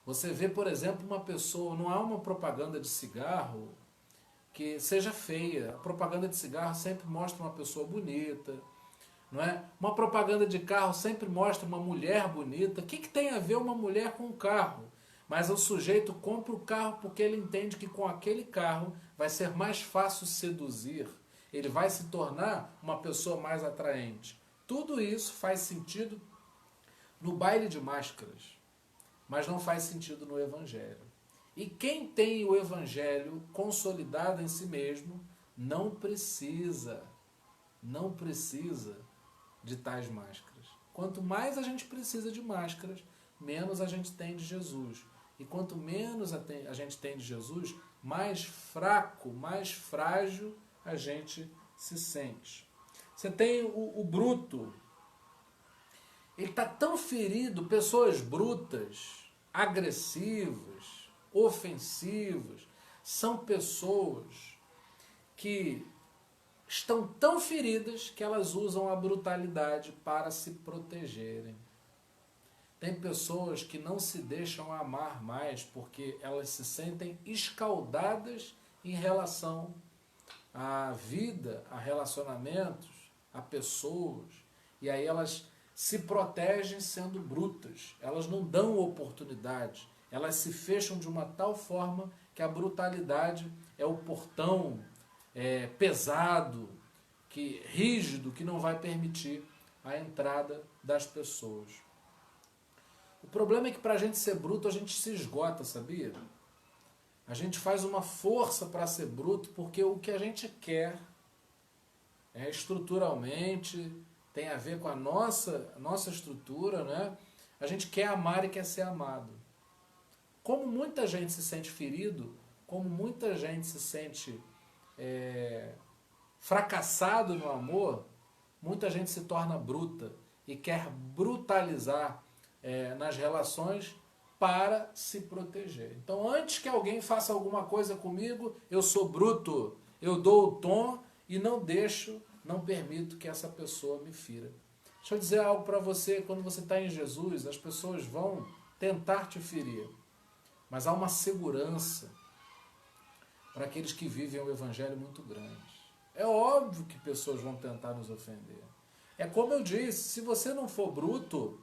Você vê, por exemplo, uma pessoa, não há uma propaganda de cigarro que seja feia. A propaganda de cigarro sempre mostra uma pessoa bonita, não é? Uma propaganda de carro sempre mostra uma mulher bonita. O que tem a ver uma mulher com um carro? Mas o sujeito compra o carro porque ele entende que com aquele carro vai ser mais fácil seduzir. Ele vai se tornar uma pessoa mais atraente. Tudo isso faz sentido no baile de máscaras, mas não faz sentido no Evangelho. E quem tem o Evangelho consolidado em si mesmo não precisa de tais máscaras. Quanto mais a gente precisa de máscaras, menos a gente tem de Jesus. E quanto menos a gente tem de Jesus, mais fraco, mais frágil a gente se sente. Você tem o bruto. Ele está tão ferido, pessoas brutas, agressivas, ofensivas, são pessoas que estão tão feridas que elas usam a brutalidade para se protegerem. Tem pessoas que não se deixam amar mais porque elas se sentem escaldadas em relação à vida, a relacionamentos, a pessoas, e aí elas se protegem sendo brutas. Elas não dão oportunidade. Elas se fecham de uma tal forma que a brutalidade é o portão pesado, rígido, que não vai permitir a entrada das pessoas. O problema é que para a gente ser bruto, a gente se esgota, sabia? A gente faz uma força para ser bruto porque o que a gente quer estruturalmente tem a ver com a nossa estrutura, né? A gente quer amar e quer ser amado. Como muita gente se sente ferido, como muita gente se sente fracassado no amor, muita gente se torna bruta e quer brutalizar nas relações para se proteger. Então, antes que alguém faça alguma coisa comigo, eu sou bruto, eu dou o tom e não permito que essa pessoa me fira. Deixa eu dizer algo para você, quando você está em Jesus, as pessoas vão tentar te ferir, mas há uma segurança para aqueles que vivem o Evangelho muito grande. É óbvio que pessoas vão tentar nos ofender. É como eu disse, se você não for bruto,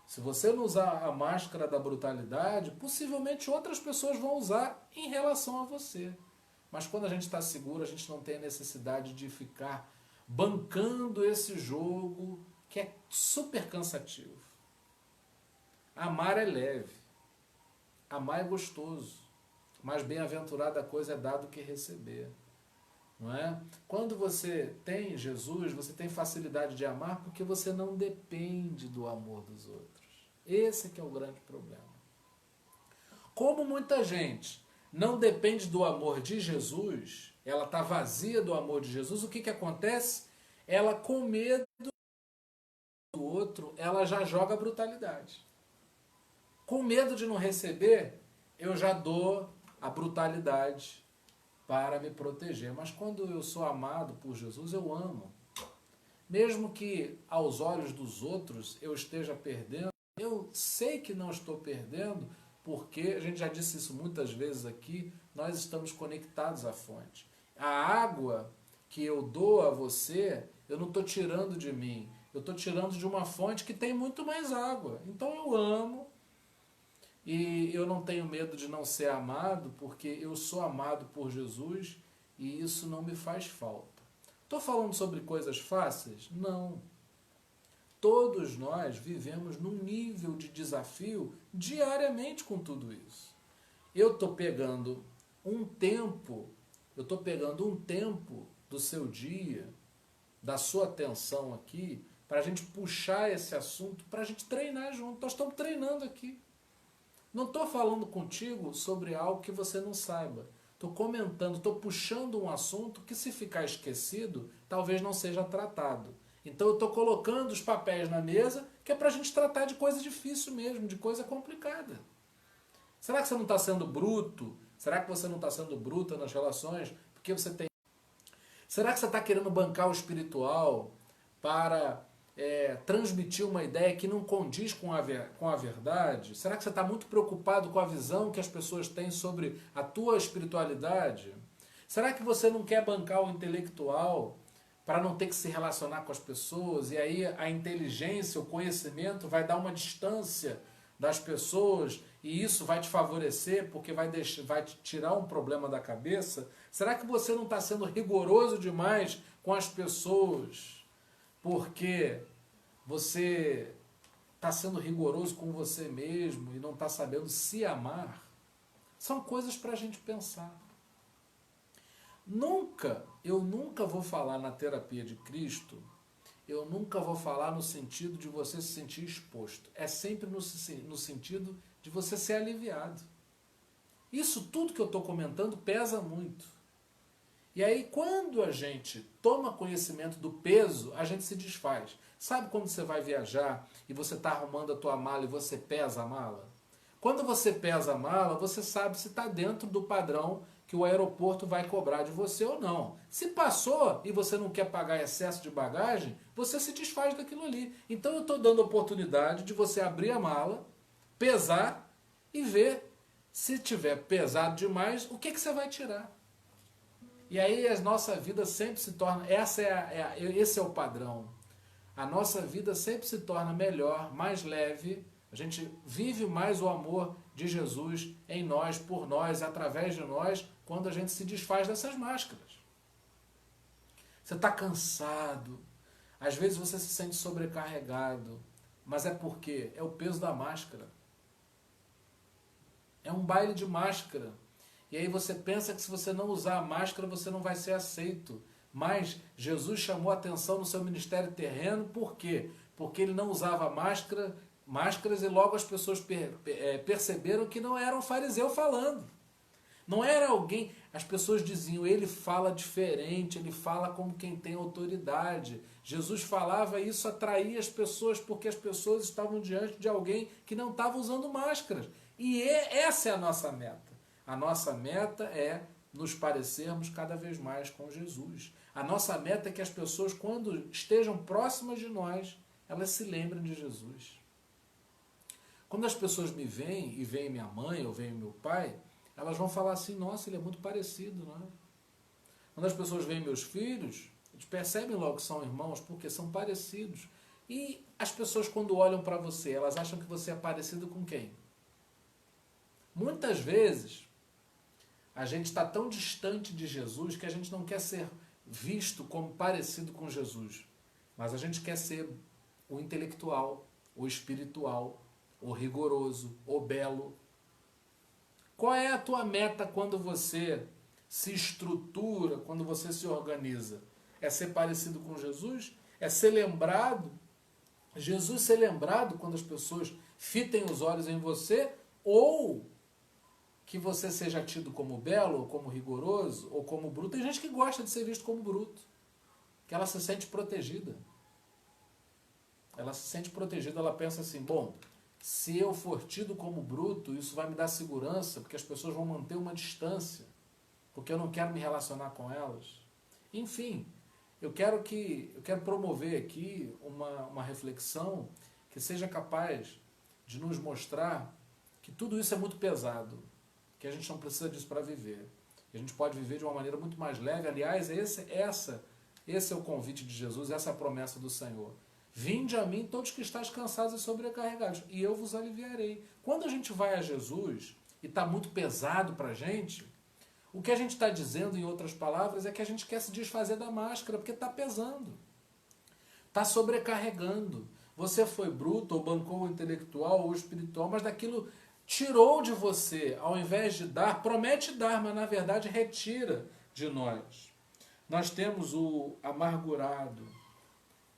se você não usar a máscara da brutalidade, possivelmente outras pessoas vão usar em relação a você. Mas quando a gente está seguro, a gente não tem a necessidade de ficar bancando esse jogo que é super cansativo. Amar é leve. Amar é gostoso. Mais bem-aventurada a coisa é dar do que receber. Não é? Quando você tem Jesus, você tem facilidade de amar porque você não depende do amor dos outros. Esse que é o grande problema. Como muita gente não depende do amor de Jesus, ela está vazia do amor de Jesus, o que acontece? Ela, com medo do outro, ela já joga a brutalidade. Com medo de não receber, eu já dou a brutalidade para me proteger. Mas quando eu sou amado por Jesus, eu amo. Mesmo que aos olhos dos outros eu esteja perdendo, eu sei que não estou perdendo, porque, a gente já disse isso muitas vezes aqui, nós estamos conectados à fonte. A água que eu dou a você, eu não estou tirando de mim, eu estou tirando de uma fonte que tem muito mais água. Então eu amo e eu não tenho medo de não ser amado, porque eu sou amado por Jesus e isso não me faz falta. Estou falando sobre coisas fáceis? Não. Todos nós vivemos num nível de desafio diariamente com tudo isso. Eu estou pegando um tempo do seu dia, da sua atenção aqui, para a gente puxar esse assunto, para a gente treinar junto. Nós estamos treinando aqui. Não estou falando contigo sobre algo que você não saiba. Estou comentando, estou puxando um assunto que, se ficar esquecido, talvez não seja tratado. Então eu estou colocando os papéis na mesa, que é para a gente tratar de coisa difícil mesmo, de coisa complicada. Será que você não está sendo bruto? Será que você não está sendo bruta nas relações? Porque você tem... Será que você está querendo bancar o espiritual para transmitir uma ideia que não condiz com a verdade? Será que você está muito preocupado com a visão que as pessoas têm sobre a tua espiritualidade? Será que você não quer bancar o intelectual para não ter que se relacionar com as pessoas, e aí a inteligência, o conhecimento vai dar uma distância das pessoas e isso vai te favorecer porque vai te tirar um problema da cabeça? Será que você não está sendo rigoroso demais com as pessoas porque você está sendo rigoroso com você mesmo e não está sabendo se amar? São coisas para a gente pensar. Eu nunca vou falar na terapia de Cristo, eu nunca vou falar no sentido de você se sentir exposto. É sempre no sentido de você ser aliviado. Isso tudo que eu estou comentando pesa muito. E aí, quando a gente toma conhecimento do peso, a gente se desfaz. Sabe quando você vai viajar e você está arrumando a tua mala e você pesa a mala? Quando você pesa a mala, você sabe se está dentro do padrão que o aeroporto vai cobrar de você ou não. Se passou e você não quer pagar excesso de bagagem, você se desfaz daquilo ali. Então eu estou dando a oportunidade de você abrir a mala, pesar e ver se tiver pesado demais, o que você vai tirar. E aí a nossa vida sempre se torna, esse é o padrão. A nossa vida sempre se torna melhor, mais leve, a gente vive mais o amor de Jesus em nós, por nós, através de nós, quando a gente se desfaz dessas máscaras. Você está cansado, às vezes você se sente sobrecarregado, mas é porque é o peso da máscara. É um baile de máscara. E aí você pensa que se você não usar a máscara, você não vai ser aceito. Mas Jesus chamou a atenção no seu ministério terreno, por quê? Porque ele não usava máscaras e logo as pessoas perceberam que não era um fariseu falando. Não era alguém, as pessoas diziam, ele fala diferente, ele fala como quem tem autoridade. Jesus falava e isso atraía as pessoas porque as pessoas estavam diante de alguém que não estava usando máscaras. E essa é a nossa meta. A nossa meta é nos parecermos cada vez mais com Jesus. A nossa meta é que as pessoas, quando estejam próximas de nós, elas se lembrem de Jesus. Quando as pessoas me veem, e veem minha mãe ou veem meu pai, elas vão falar assim, nossa, ele é muito parecido, não é? Quando as pessoas veem meus filhos, eles percebem logo que são irmãos, porque são parecidos. E as pessoas, quando olham para você, elas acham que você é parecido com quem? Muitas vezes, a gente está tão distante de Jesus que a gente não quer ser visto como parecido com Jesus. Mas a gente quer ser o intelectual, o espiritual, o rigoroso, o belo. Qual é a tua meta quando você se estrutura, quando você se organiza? É ser parecido com Jesus? É ser lembrado? Jesus ser lembrado quando as pessoas fitem os olhos em você? Ou que você seja tido como belo, ou como rigoroso, ou como bruto? Tem gente que gosta de ser visto como bruto, que ela se sente protegida. ela se sente protegida, ela pensa assim, bom, se eu for tido como bruto, isso vai me dar segurança, porque as pessoas vão manter uma distância, porque eu não quero me relacionar com elas. Enfim, eu quero promover aqui uma reflexão que seja capaz de nos mostrar que tudo isso é muito pesado, que a gente não precisa disso para viver. A gente pode viver de uma maneira muito mais leve. Aliás, esse é o convite de Jesus, essa é a promessa do Senhor. Vinde a mim todos que estáis cansados e sobrecarregados, e eu vos aliviarei. Quando a gente vai a Jesus e está muito pesado para a gente, o que a gente está dizendo, em outras palavras, é que a gente quer se desfazer da máscara, porque está pesando, está sobrecarregando. Você foi bruto, ou bancou o intelectual ou o espiritual, mas daquilo tirou de você, ao invés de dar, promete dar, mas na verdade retira de nós. Nós temos o amargurado.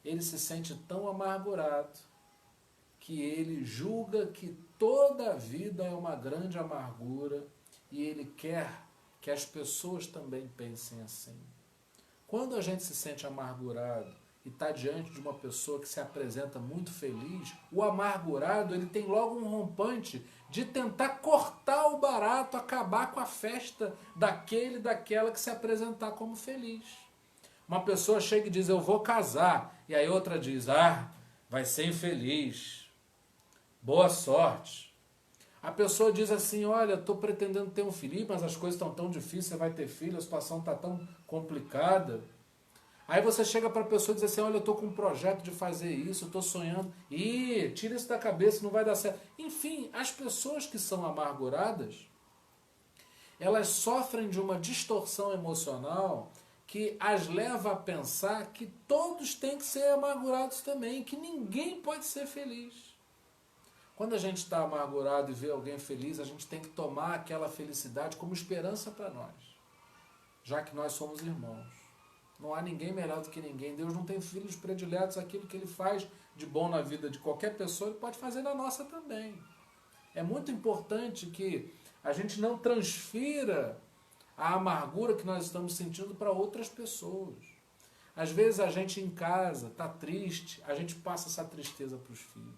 Ele se sente tão amargurado que ele julga que toda a vida é uma grande amargura e ele quer que as pessoas também pensem assim. Quando a gente se sente amargurado e está diante de uma pessoa que se apresenta muito feliz, o amargurado ele tem logo um rompante de tentar cortar o barato, acabar com a festa daquela que se apresentar como feliz. Uma pessoa chega e diz, eu vou casar, e aí outra diz, vai ser infeliz, boa sorte. A pessoa diz assim, olha, estou pretendendo ter um filho, mas as coisas estão tão difíceis, você vai ter filho, a situação está tão complicada. Aí você chega para a pessoa e diz assim, olha, eu estou com um projeto de fazer isso, estou sonhando, tira isso da cabeça, não vai dar certo. Enfim, as pessoas que são amarguradas, elas sofrem de uma distorção emocional que as leva a pensar que todos têm que ser amargurados também, que ninguém pode ser feliz. Quando a gente está amargurado e vê alguém feliz, a gente tem que tomar aquela felicidade como esperança para nós, já que nós somos irmãos. Não há ninguém melhor do que ninguém. Deus não tem filhos prediletos. Aquilo que Ele faz de bom na vida de qualquer pessoa, Ele pode fazer na nossa também. É muito importante que a gente não transfira a amargura que nós estamos sentindo para outras pessoas. Às vezes a gente em casa está triste, a gente passa essa tristeza para os filhos.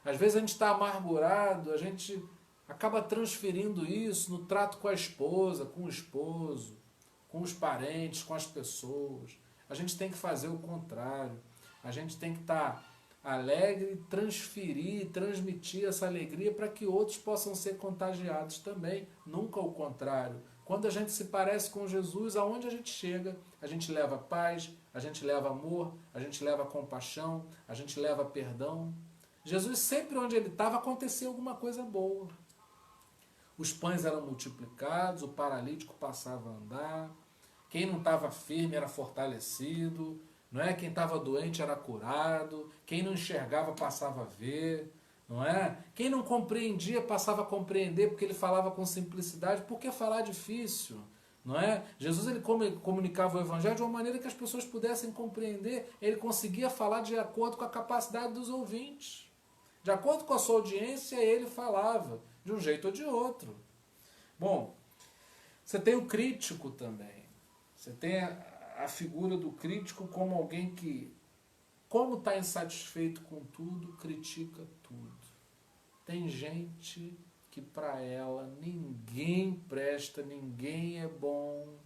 Às vezes a gente está amargurado, a gente acaba transferindo isso no trato com a esposa, com o esposo, com os parentes, com as pessoas. A gente tem que fazer o contrário. A gente tem que estar alegre e transferir, transmitir essa alegria para que outros possam ser contagiados também. Nunca o contrário. Quando a gente se parece com Jesus, aonde a gente chega, a gente leva paz, a gente leva amor, a gente leva compaixão, a gente leva perdão. Jesus, sempre onde ele estava, acontecia alguma coisa boa. Os pães eram multiplicados, o paralítico passava a andar, quem não estava firme era fortalecido, não é? Quem estava doente era curado, quem não enxergava passava a ver, não é? Quem não compreendia passava a compreender, porque ele falava com simplicidade. Por que falar difícil? Não é? Jesus ele comunicava o evangelho de uma maneira que as pessoas pudessem compreender. Ele conseguia falar de acordo com a capacidade dos ouvintes. De acordo com a sua audiência, ele falava de um jeito ou de outro. Bom, você tem o crítico também. Você tem a figura do crítico como alguém que, como está insatisfeito com tudo, critica tudo. Tem gente que para ela ninguém presta, ninguém é bom,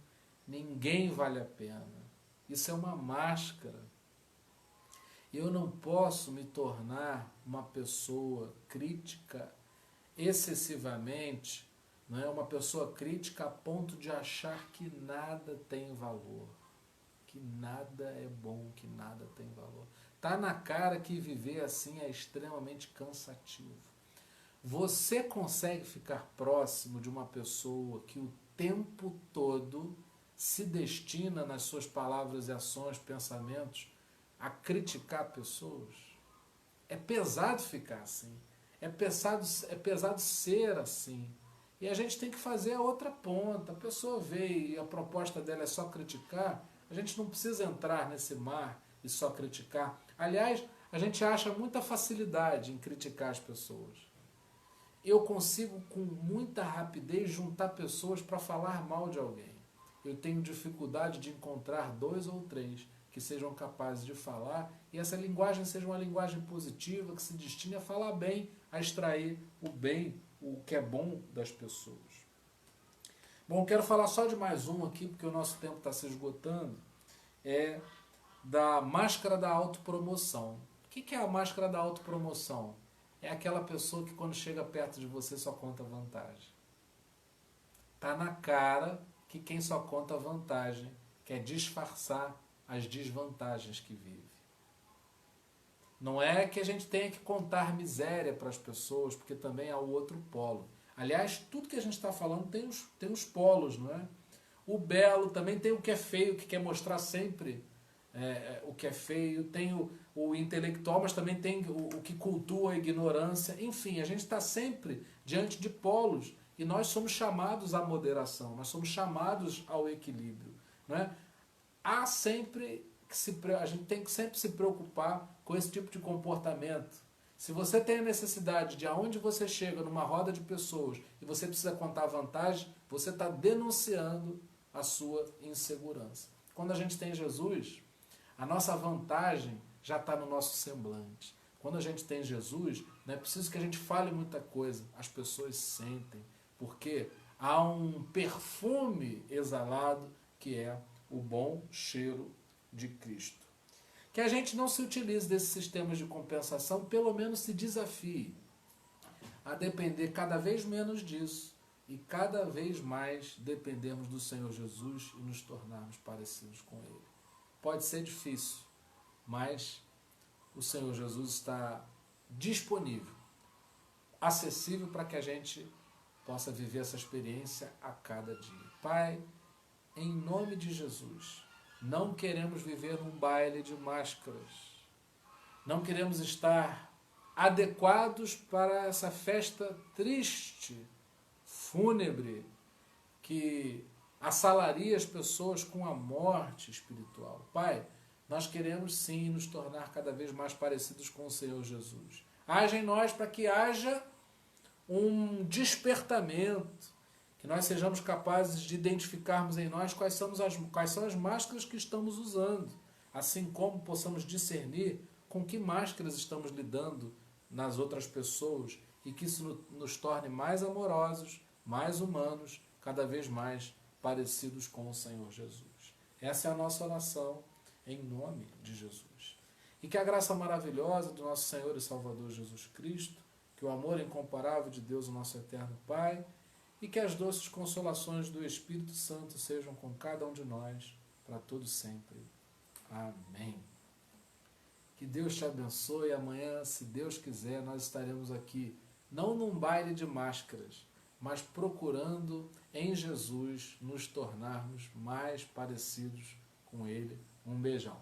ninguém vale a pena. Isso é uma máscara. Eu não posso me tornar uma pessoa crítica excessivamente, não é? Uma pessoa crítica a ponto de achar que nada tem valor, que nada é bom, que nada tem valor. Está na cara que viver assim é extremamente cansativo. Você consegue ficar próximo de uma pessoa que o tempo todo se destina nas suas palavras e ações, pensamentos, a criticar pessoas? É pesado ficar assim. É pesado ser assim. E a gente tem que fazer a outra ponta. A pessoa veio e a proposta dela é só criticar. A gente não precisa entrar nesse mar e só criticar. Aliás, a gente acha muita facilidade em criticar as pessoas. Eu consigo com muita rapidez juntar pessoas para falar mal de alguém. Eu tenho dificuldade de encontrar 2 ou 3 que sejam capazes de falar, e essa linguagem seja uma linguagem positiva, que se destine a falar bem, a extrair o bem, o que é bom das pessoas. Bom, quero falar só de mais um aqui, porque o nosso tempo está se esgotando, é da máscara da autopromoção. O que é a máscara da autopromoção? É aquela pessoa que quando chega perto de você só conta vantagem. Está na cara que quem só conta vantagem quer disfarçar as desvantagens que vive. Não é que a gente tenha que contar miséria para as pessoas, porque também há o outro polo. Aliás, tudo que a gente está falando tem os polos, não é? O belo também tem o que é feio, que quer mostrar sempre o que é feio. Tem o intelectual, mas também tem o que cultua a ignorância. Enfim, a gente está sempre diante de polos. E nós somos chamados à moderação, nós somos chamados ao equilíbrio. Não é? Há sempre a gente tem que sempre se preocupar com esse tipo de comportamento. Se você tem a necessidade de aonde você chega numa roda de pessoas e você precisa contar vantagem, você está denunciando a sua insegurança. Quando a gente tem Jesus, a nossa vantagem já está no nosso semblante. Quando a gente tem Jesus, não é preciso que a gente fale muita coisa, as pessoas sentem, porque há um perfume exalado que é o bom cheiro de Cristo. Que a gente não se utilize desses sistemas de compensação, pelo menos se desafie a depender cada vez menos disso e cada vez mais dependermos do Senhor Jesus e nos tornarmos parecidos com Ele. Pode ser difícil, mas o Senhor Jesus está disponível, acessível para que a gente possa viver essa experiência a cada dia. Pai, em nome de Jesus, não queremos viver num baile de máscaras. Não queremos estar adequados para essa festa triste, fúnebre, que assalaria as pessoas com a morte espiritual. Pai, nós queremos sim nos tornar cada vez mais parecidos com o Senhor Jesus. Haja em nós para que haja um despertamento, que nós sejamos capazes de identificarmos em nós quais são as máscaras que estamos usando, assim como possamos discernir com que máscaras estamos lidando nas outras pessoas e que isso nos torne mais amorosos, mais humanos, cada vez mais parecidos com o Senhor Jesus. Essa é a nossa oração em nome de Jesus. E que a graça maravilhosa do nosso Senhor e Salvador Jesus Cristo, que o amor incomparável de Deus, o nosso eterno Pai, e que as doces consolações do Espírito Santo sejam com cada um de nós, para todo sempre. Amém. Que Deus te abençoe. Amanhã, se Deus quiser, nós estaremos aqui, não num baile de máscaras, mas procurando em Jesus nos tornarmos mais parecidos com Ele. Um beijão.